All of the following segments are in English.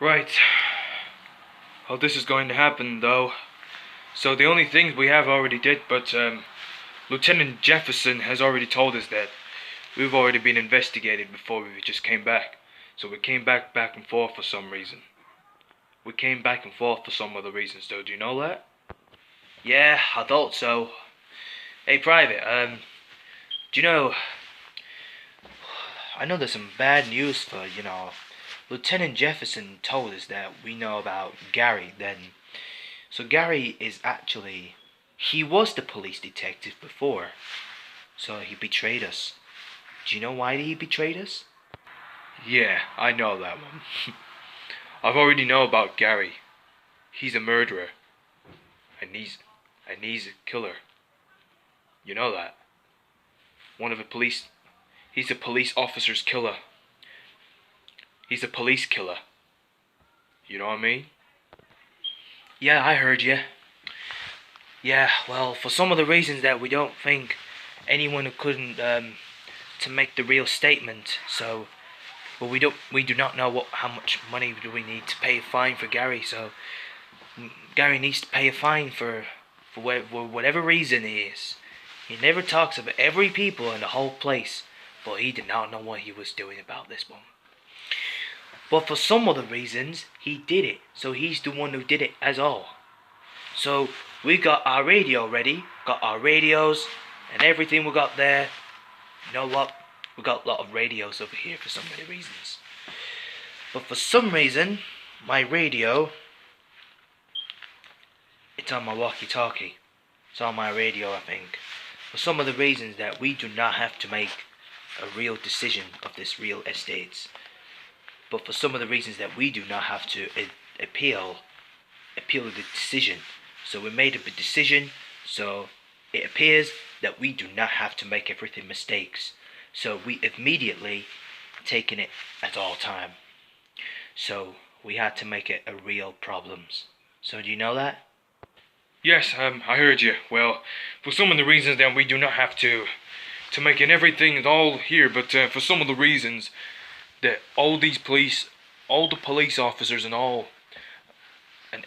Right. How this is going to happen, though. So the only things we have already did, but Lieutenant Jefferson has already told us that we've already been investigated before we just came back. So we came back and forth for some reason. We came back and forth for some other reasons, though. Do you know that? Yeah, I thought so. Hey, Private, do you know, I know there's some bad news for, Lieutenant Jefferson told us that we know about Gary then. So Gary is actually, he was the police detective before. So he betrayed us. Do you know why he betrayed us? Yeah, I know that one. I've already know about Gary. He's a murderer. And he's a killer. You know that. He's a police officer's killer. He's a police killer. You know what I mean? Yeah, I heard you. Yeah, well, for some of the reasons that we don't think anyone couldn't to make the real statement. So, well, we do not know how much money do we need to pay a fine for Gary. So, Gary needs to pay a fine for whatever reason he is. He never talks about every people in the whole place, but he did not know what he was doing about this one. But for some other reasons, he did it. So he's the one who did it as all. So we got our radio ready, got our radios and everything we got there. You know what? We got a lot of radios over here for so many reasons. But for some reason, my radio, it's on my walkie-talkie. It's on my radio, I think. For some of the reasons that we do not have to make a real decision of this real estates. But for some of the reasons that we do not have to appeal the decision. So we made a decision, so it appears that we do not have to make everything mistakes. So we immediately taken it at all time. So we had to make it a real problems. So do you know that? Yes, I heard you. Well, for some of the reasons that we do not have to make it everything is all here, but for some of the reasons that all the police officers and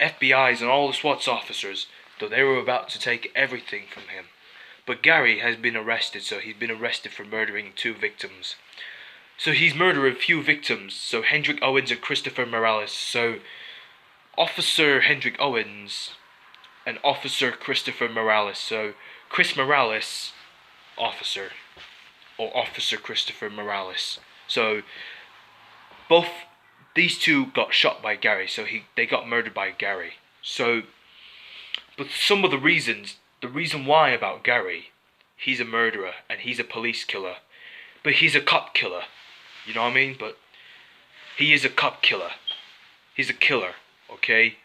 FBI's and all the SWAT officers, though they were about to take everything from him. But Gary has been arrested, so he's been arrested for murdering 2 victims. So he's murdered a few victims, so Hendrik Owens and Christopher Morales. So Officer Hendrik Owens and Officer Christopher Morales. So Chris Morales, officer, or Officer Christopher Morales. So both these 2 got shot by Gary, so they got murdered by Gary. So, but some of the reason why about Gary, he's a murderer and he's a police killer, but he's a cop killer. You know what I mean? But he is a cop killer. He's a killer, okay?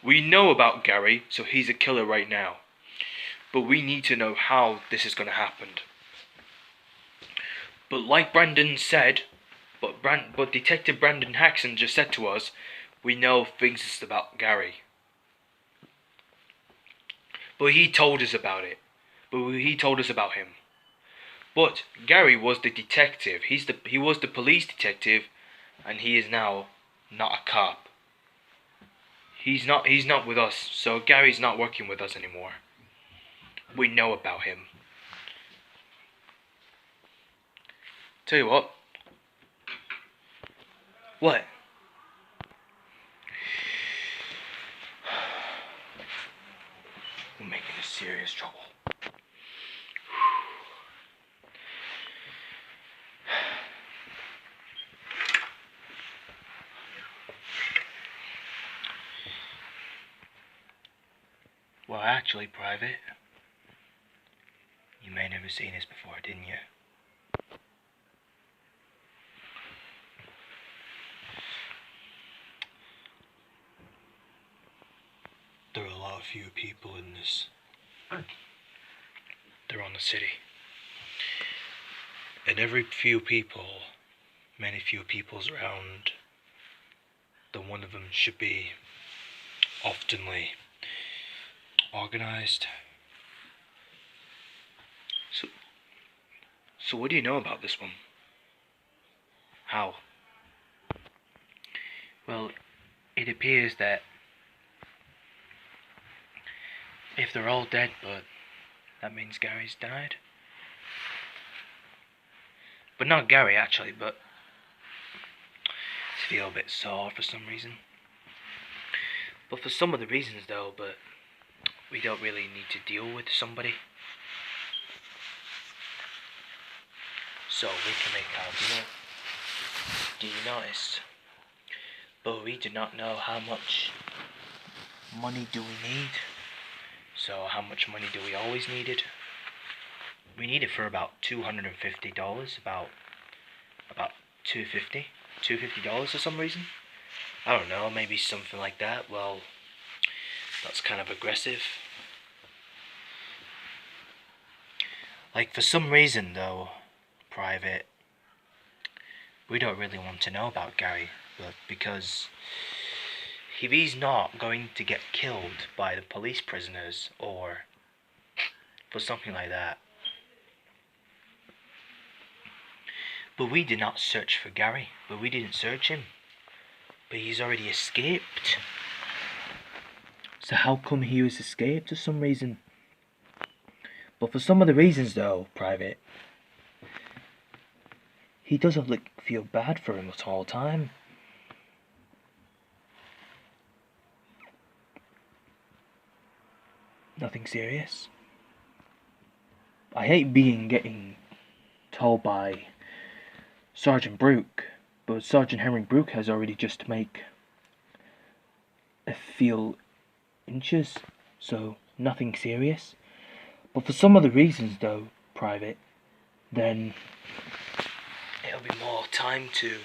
We know about Gary, so he's a killer right now. But we need to know how this is going to happen. But like Brandon said, but Detective Brandon Haxon just said to us, we know things about Gary. But he told us about it. But he told us about him. But Gary was the detective. He was the police detective, and he is now not a cop. He's not with us. So Gary's not working with us anymore. We know about him. Tell you what. What? We're making a serious trouble. Well, actually, Private, you may never seen this before, didn't you? There are a lot of few people in this. They're on the city. And every few people, many few peoples around, the one of them should be oftenly organized. So what do you know about this one? How? Well, it appears that if they're all dead, but that means Gary's died. But not Gary, actually, but I feel a bit sore for some reason. But for some of the reasons, though, but we don't really need to deal with somebody. So we can make our deal. Do you notice? But we do not know how much money do we need. So how much money do we always need it? We need it for about $250, about $250 for some reason. I don't know, maybe something like that. Well, that's kind of aggressive. Like, for some reason though, Private, we don't really want to know about Gary, but because if he's not going to get killed by the police prisoners or for something like that. But we did not search for Gary, but we didn't search him. But he's already escaped. So how come he was escaped for some reason? But for some of the reasons though, Private, he doesn't feel bad for him at all time. Nothing serious. I hate getting told by Sergeant Brooke, but Sergeant Henry Brooke has already just make a few inches, so nothing serious. But for some other reasons though, Private, then it'll be more time to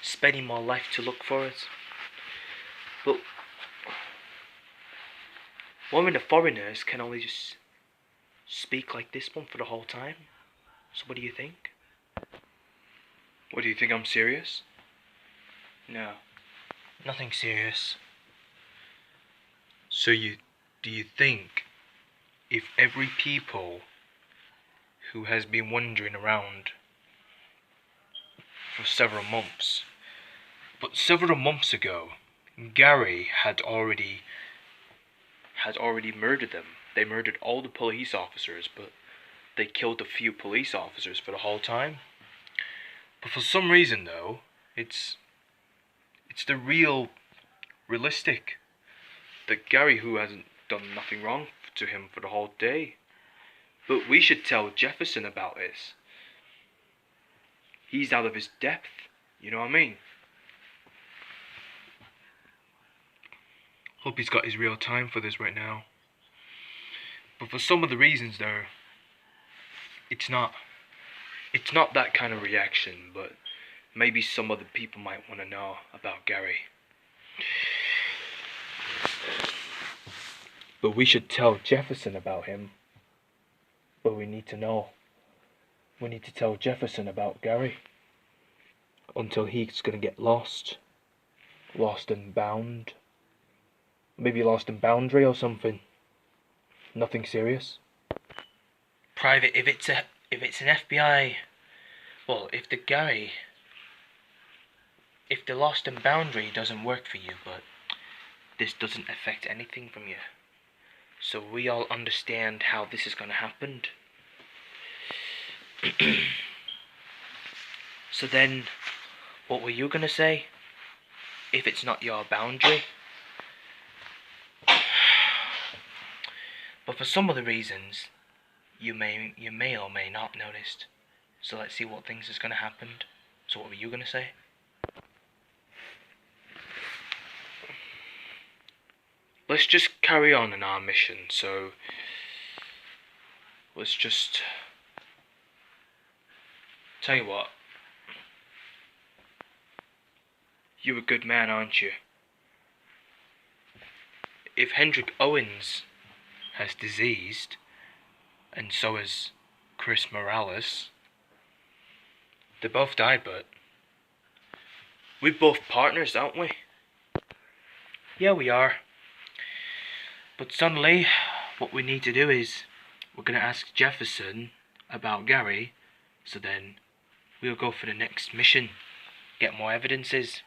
spending more life to look for it. But one of the foreigners can only just speak like this one for the whole time. So what do you think? What, do you think I'm serious? No. Nothing serious. So do you think if every people who has been wandering around for several months, but several months ago, Gary had already murdered them. They murdered all the police officers, but they killed a few police officers for the whole time. But for some reason though, it's the realistic that Gary, who hasn't done nothing wrong to him for the whole day. But we should tell Jefferson about this. He's out of his depth, you know what I mean? Hope he's got his real time for this right now. But for some of the reasons though, it's not that kind of reaction, but maybe some other people might want to know about Gary. But we should tell Jefferson about him. But we need to know. We need to tell Jefferson about Gary. Until he's gonna get lost. Lost and bound. Maybe lost in boundary or something. Nothing serious. Private, if it's an FBI, well, if the lost and boundary doesn't work for you, but this doesn't affect anything from you. So we all understand how this is gonna happen. So then, what were you gonna say? If it's not your boundary? But for some of the reasons, you may or may not noticed. So let's see what things is gonna happen. So what were you gonna say? Let's just carry on in our mission, so let's just tell you what. You're a good man, aren't you? If Hendrik Owens has diseased, and so has Chris Morales, they both died, but we're both partners, aren't we? Yeah, we are. But suddenly, what we need to do is, we're going to ask Jefferson about Gary, so then we'll go for the next mission, get more evidences.